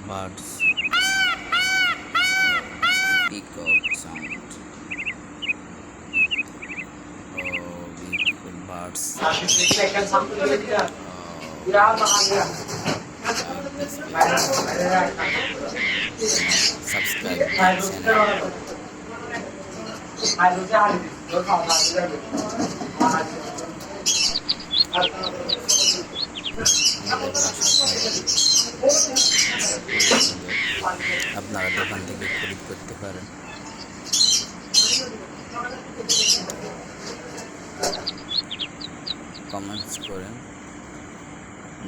birds, peacock sound. Oh, beautiful birds. Like this video. Subscribe the channel. আমাদের বাসার পাখি খুবই সুন্দর। আপনারা দোকান থেকে খরিদ করতে পারেন। কমেন্টস করেন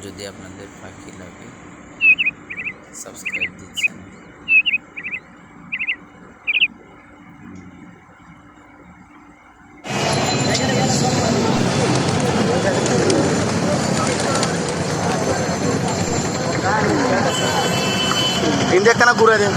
যদি আপনাদের পাখি লাগে। সাবস্ক্রাইব দিচ্ছেন। इंडिया कना घुरा दे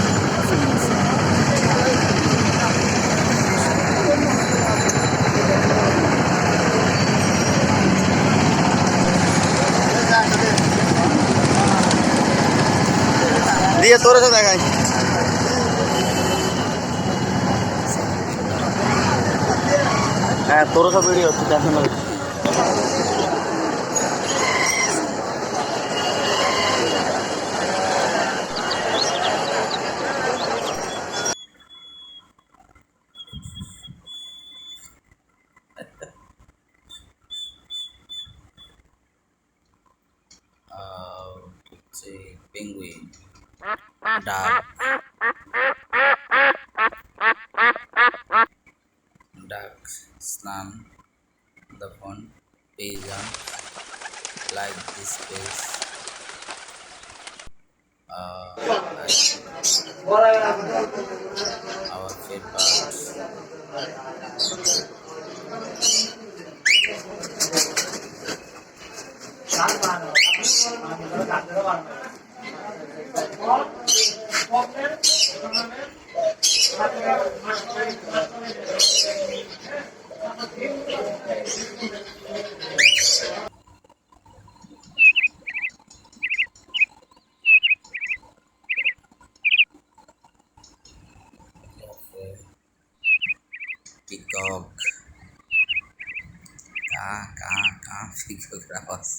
দিয়ে তোর সাথে দেখাই হ্যাঁ তোর সব ভিডিও তুই দেখেন না হচ্ছে পেঙ্গুইন, ডাক, snan, the fun, pigeon, like this space. Our favorite. Peacock, peacock rawas.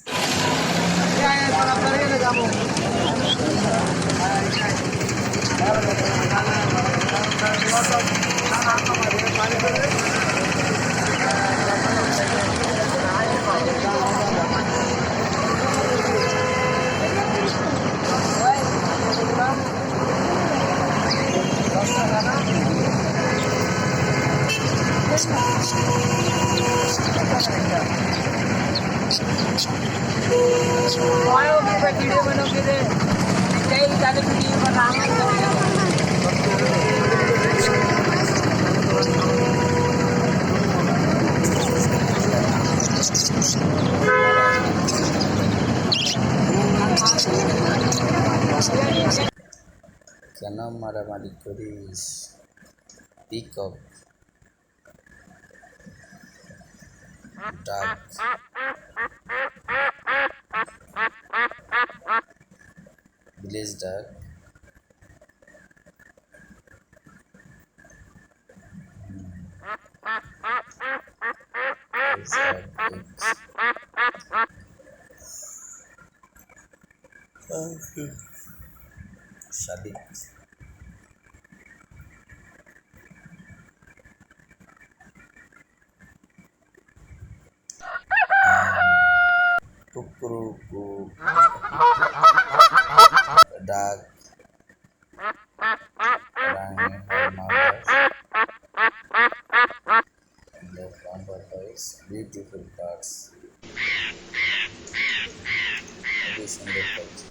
Video बनोगे रे कई सारे वीडियो बनाएंगे কেন মারামারি করিস? পিকক, ডাক, ভিলেজ ডাক, শালিক, কুকুরুকু, ডাক, beautiful birds. Very সুন্দর পাখি।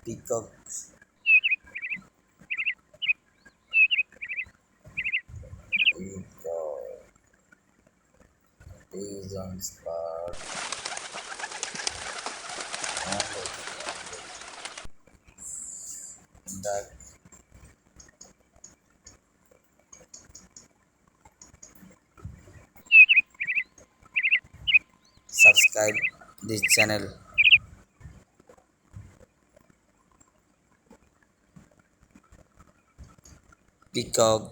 Peacock, pigeons, bird, duck. Subscribe this channel. peacock,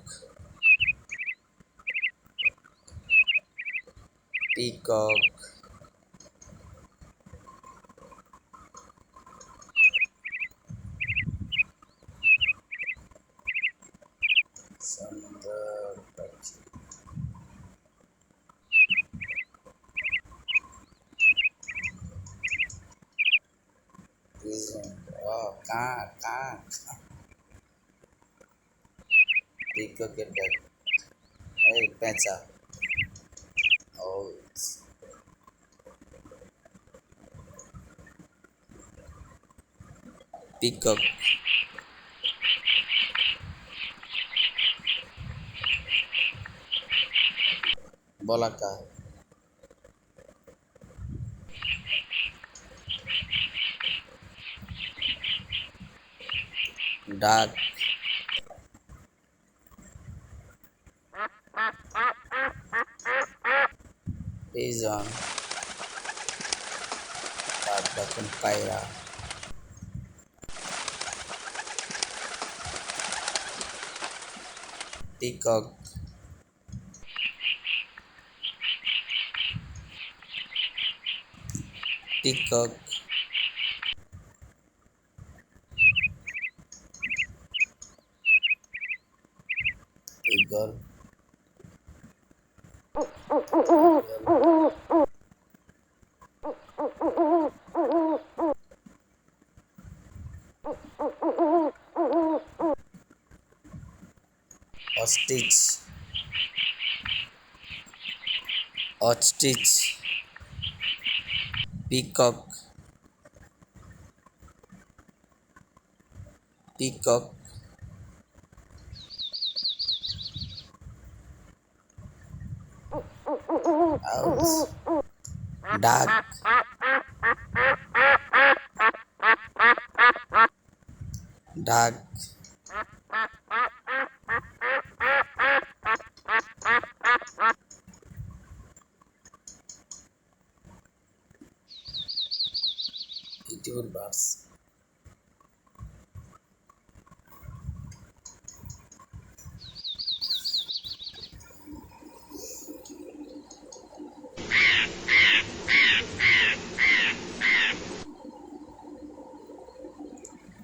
peacock, सुंदर पक्षी, কাক, পিককের ডাক, এই পেঁচা, ও পিকক, বলাকা, ডাক, পিজন, বাদ বাকুন পায়রা, peacock, peacock, eagle, ostrich, ostrich, peacock, peacock, owl, duck, duck, beautiful birds.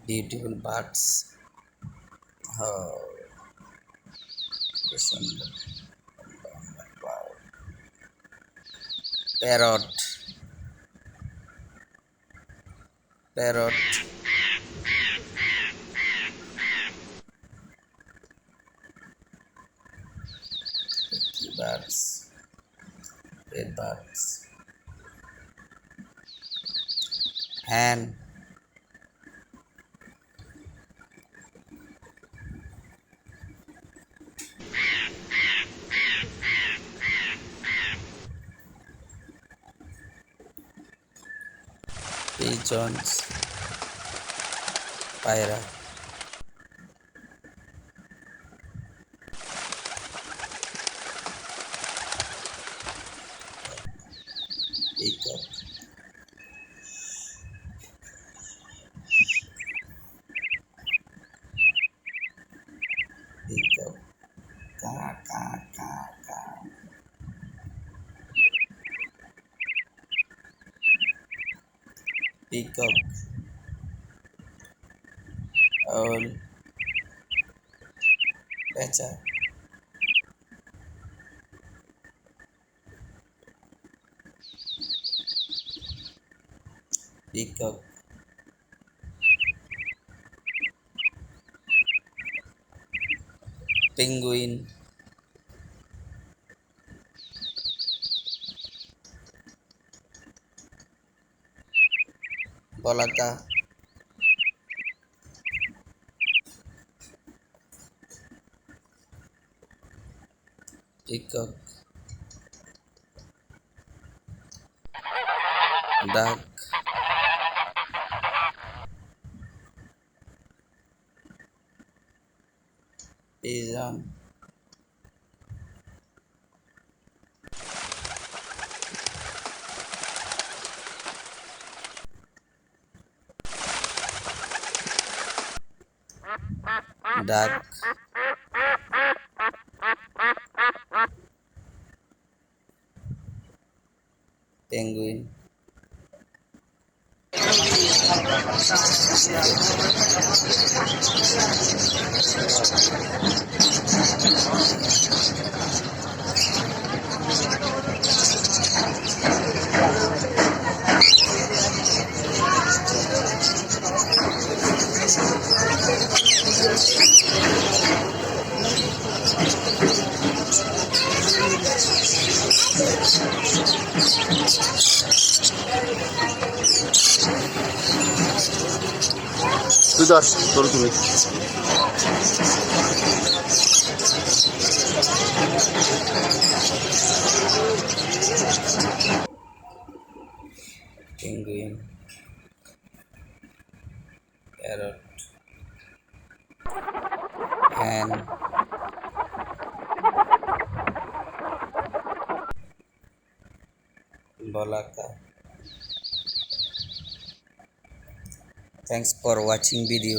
Beautiful birds. Oh, listen. Wow. Parrot, parrot, birds, red birds, hen, pigeons, পায়রা, peacock, peacock, কা কা কা কা, peacock, owl, পেঁচা, peacock, penguin, বলাকা, peacock, duck, pigeon, duck, penguin, তুই ধর তোর তুমি পেঙ্গুইন, প্যারট, হ্যান, বলাকা। Thanks for watching video.